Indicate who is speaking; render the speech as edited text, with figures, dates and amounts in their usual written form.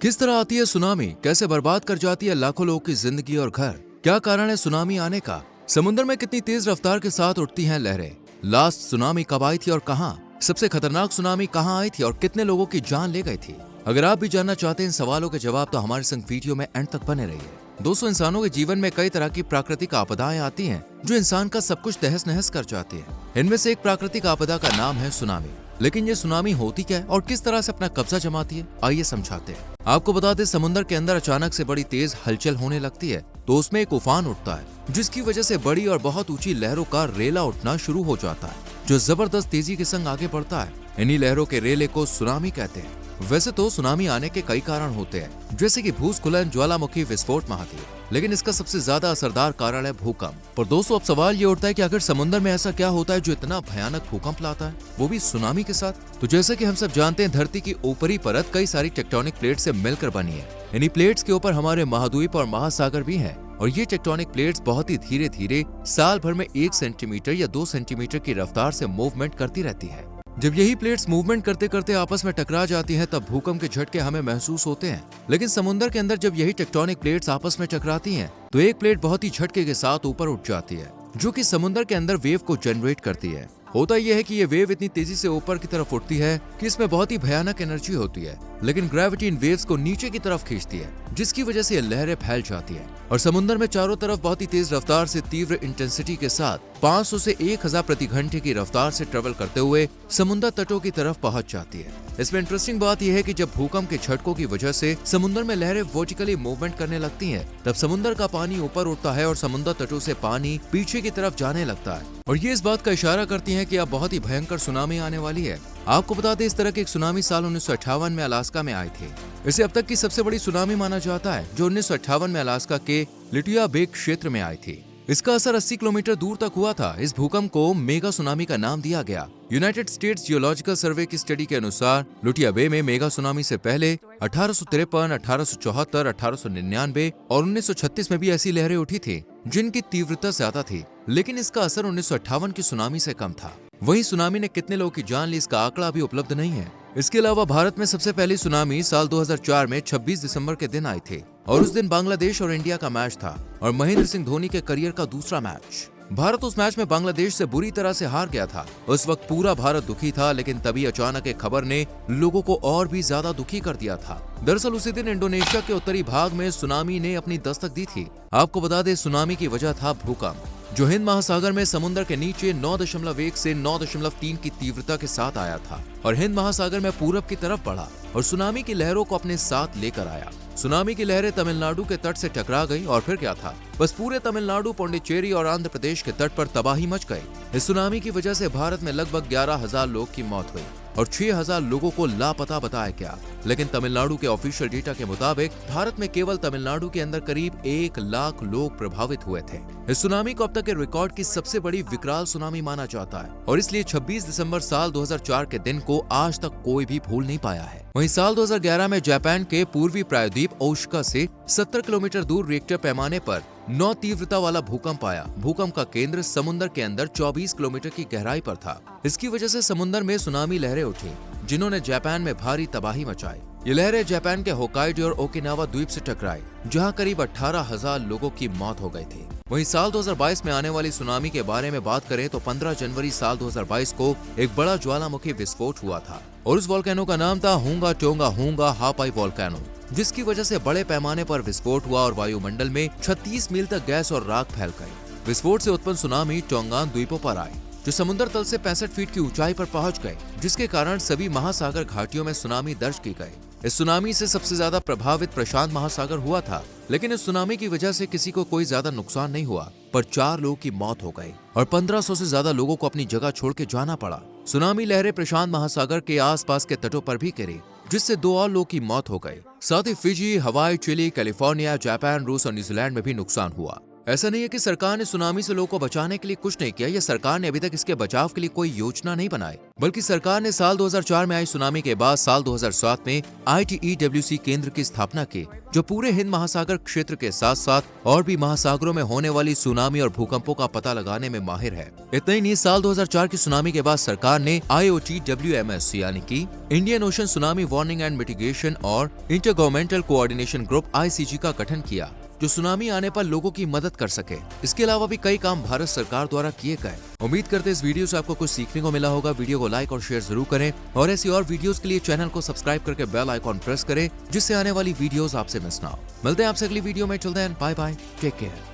Speaker 1: किस तरह आती है सुनामी, कैसे बर्बाद कर जाती है लाखों लोगों की जिंदगी और घर, क्या कारण है सुनामी आने का, समुद्र में कितनी तेज रफ्तार के साथ उठती हैं लहरें, लास्ट सुनामी कब आई थी और कहां, सबसे खतरनाक सुनामी कहां आई थी और कितने लोगों की जान ले गई थी। अगर आप भी जानना चाहते हैं इन सवालों के जवाब तो हमारे संग वीडियो में एंड तक बने रहिए। दोस्तों, इंसानों के जीवन में कई तरह की प्राकृतिक आपदाएं आती हैं जो इंसान का सब कुछ तहस नहस कर जाती है। इनमें से एक प्राकृतिक आपदा का नाम है सुनामी। लेकिन ये सुनामी होती क्या है और किस तरह से अपना कब्जा जमाती है, आइए समझाते हैं। आपको बता दें, समुद्र के अंदर अचानक से बड़ी तेज हलचल होने लगती है तो उसमें एक उफान उठता है जिसकी वजह से बड़ी और बहुत ऊंची लहरों का रेला उठना शुरू हो जाता है जो जबरदस्त तेजी के संग आगे बढ़ता है। इन्हीं लहरों के रेले को सुनामी कहते हैं। वैसे तो सुनामी आने के कई कारण होते हैं, जैसे कि भूस्खलन, ज्वालामुखी, विस्फोट, महाद्वीप, लेकिन इसका सबसे ज्यादा असरदार कारण है भूकंप। पर दोस्तों, अब सवाल ये उठता है कि आखिर समुद्र में ऐसा क्या होता है जो इतना भयानक भूकंप लाता है, वो भी सुनामी के साथ। तो जैसे कि हम सब जानते हैं, धरती की ऊपरी परत कई सारी टेक्टोनिक प्लेट से मिलकर बनी है। इन्हीं प्लेट्स के ऊपर हमारे महाद्वीप और महासागर भी हैं और ये टेक्टोनिक प्लेट्स बहुत ही धीरे धीरे साल भर में 1 सेंटीमीटर या 2 सेंटीमीटर की रफ्तार से मूवमेंट करती रहती है। जब यही प्लेट्स मूवमेंट करते करते आपस में टकरा जाती हैं तब भूकंप के झटके हमें महसूस होते हैं। लेकिन समुद्र के अंदर जब यही टेक्टोनिक प्लेट्स आपस में टकराती हैं तो एक प्लेट बहुत ही झटके के साथ ऊपर उठ जाती है जो कि समुद्र के अंदर वेव को जनरेट करती है। होता यह है कि ये वेव इतनी तेजी से ऊपर की तरफ उठती है कि इसमें बहुत ही भयानक एनर्जी होती है, लेकिन ग्रेविटी इन वेव्स को नीचे की तरफ खींचती है जिसकी वजह से ये लहरें फैल जाती है और समुद्र में चारों तरफ बहुत ही तेज रफ्तार से तीव्र इंटेंसिटी के साथ 500 से 1000 प्रति घंटे की रफ्तार से ट्रेवल करते हुए समुद्र तटों की तरफ पहुंच जाती है। इसमें इंटरेस्टिंग बात यह है कि जब भूकंप के झटकों की वजह से समुद्र में लहरें वर्टिकली मूवमेंट करने लगती हैं, तब समुद्र का पानी ऊपर उठता है और समुद्र तटों से पानी पीछे की तरफ जाने लगता है और ये इस बात का इशारा करती है कि अब बहुत ही भयंकर सुनामी आने वाली है। आपको बता दें, इस तरह की एक सुनामी साल 1958 में अलास्का में आई थी। इसे अब तक की सबसे बड़ी सुनामी माना जाता है जो 1958 में अलास्का के लिटुया बे क्षेत्र में आई थी। इसका असर 80 किलोमीटर दूर तक हुआ था। इस भूकंप को मेगा सुनामी का नाम दिया गया। यूनाइटेड स्टेट्स जियोलॉजिकल सर्वे की स्टडी के अनुसार लुटिया बे में मेगा सुनामी से पहले 1853, 1874, 1899 और 1936 में भी ऐसी लहरें उठी थी जिनकी तीव्रता ज्यादा थी, लेकिन इसका असर 1958 की सुनामी से कम था। वहीं सुनामी ने कितने लोगों की जान ली, इसका आंकड़ा अभी उपलब्ध नहीं है। इसके अलावा भारत में सबसे पहली सुनामी साल 2004 में 26 दिसंबर के दिन आई थी और उस दिन बांग्लादेश और इंडिया का मैच था और महेंद्र सिंह धोनी के करियर का दूसरा मैच। भारत उस मैच में बांग्लादेश से बुरी तरह से हार गया था। उस वक्त पूरा भारत दुखी था, लेकिन तभी अचानक एक खबर ने लोगों को और भी ज्यादा दुखी कर दिया था। दरअसल उसी दिन इंडोनेशिया के उत्तरी भाग में सुनामी ने अपनी दस्तक दी थी। आपको बता दें, सुनामी की वजह था भूकंप जो हिंद महासागर में समुद्र के नीचे 9.1 से 9.3 की तीव्रता के साथ आया था और हिंद महासागर में पूरब की तरफ बढ़ा और सुनामी की लहरों को अपने साथ लेकर आया। सुनामी की लहरें तमिलनाडु के तट से टकरा गई और फिर क्या था, बस पूरे तमिलनाडु, पौंडीचेरी और आंध्र प्रदेश के तट पर तबाही मच गई। इस सुनामी की वजह से भारत में लगभग 11,000 लोग की मौत हुई और 6,000 लोगों को लापता बताया गया। लेकिन तमिलनाडु के ऑफिशियल डेटा के मुताबिक भारत में केवल तमिलनाडु के अंदर करीब 1 लाख लोग प्रभावित हुए थे। इस सुनामी को अब तक के रिकॉर्ड की सबसे बड़ी विकराल सुनामी माना जाता है और इसलिए 26 दिसंबर साल 2004 के दिन को आज तक कोई भी भूल नहीं पाया है। वहीं साल 2011 में जापान के पूर्वी प्रायद्वीप ओशका से 70 किलोमीटर दूर रिक्टर पैमाने पर 9 तीव्रता वाला भूकंप आया। भूकंप का केंद्र समुद्र के अंदर 24 किलोमीटर की गहराई पर था। इसकी वजह से समुद्र में सुनामी लहरें उठी जिन्होंने जापान में भारी तबाही मचाई। ये लहरें जापान के होकाइडो और ओकिनावा द्वीप से टकराई जहां करीब 18,000 लोगों की मौत हो गई थी। वहीं साल 2022 में आने वाली सुनामी के बारे में बात करें तो 15 जनवरी साल 2022 को एक बड़ा ज्वालामुखी विस्फोट हुआ था और उस वोल्केनो का नाम था हुंगा टोंगा हुंगा हापाई वोल्केनो, जिसकी वजह से बड़े पैमाने पर विस्फोट हुआ और वायुमंडल में 36 मील तक गैस और राख फैल गई। विस्फोट से उत्पन्न सुनामी टोंगान द्वीपों पर आई जो समुद्र तल से 65 फीट की ऊंचाई पर पहुंच गए, जिसके कारण सभी महासागर घाटियों में सुनामी दर्ज की गई। इस सुनामी से सबसे ज्यादा प्रभावित प्रशांत महासागर हुआ था, लेकिन इस सुनामी की वजह से किसी को कोई ज्यादा नुकसान नहीं हुआ, पर 4 लोगों की मौत हो गई और 1500 से ज्यादा लोगों को अपनी जगह छोड़ के जाना पड़ा। सुनामी लहरें प्रशांत महासागर के आसपास के तटों पर भी गिरी, जिससे 2 और लोगों की मौत हो गई। साथ ही फिजी, हवाई, चिली, कैलिफोर्निया, जापान, रूस और न्यूजीलैंड में भी नुकसान हुआ। ऐसा नहीं है कि सरकार ने सुनामी से लोगों को बचाने के लिए कुछ नहीं किया या सरकार ने अभी तक इसके बचाव के लिए कोई योजना नहीं बनाई, बल्कि सरकार ने साल 2004 में आई सुनामी के बाद साल 2007 में ITEWC केंद्र की स्थापना की, जो पूरे हिंद महासागर क्षेत्र के साथ साथ और भी महासागरों में होने वाली सुनामी और भूकंपों का पता लगाने में माहिर है। इतना ही नहीं, साल 2004 की सुनामी के बाद सरकार ने IOTWMS यानी कि Indian ocean tsunami warning and mitigation और intergovernmental coordination group ICG का गठन किया, जो सुनामी आने पर लोगों की मदद कर सके। इसके अलावा भी कई काम भारत सरकार द्वारा किए गए। उम्मीद करते इस वीडियो से आपको कुछ सीखने को मिला होगा। वीडियो को लाइक और शेयर जरूर करें और ऐसी और वीडियोस के लिए चैनल को सब्सक्राइब करके बेल आइकॉन प्रेस करें, जिससे आने वाली वीडियोस आपसे मिस ना हो। मिलते हैं आपसे अगली वीडियो में। Till then bye bye, take care.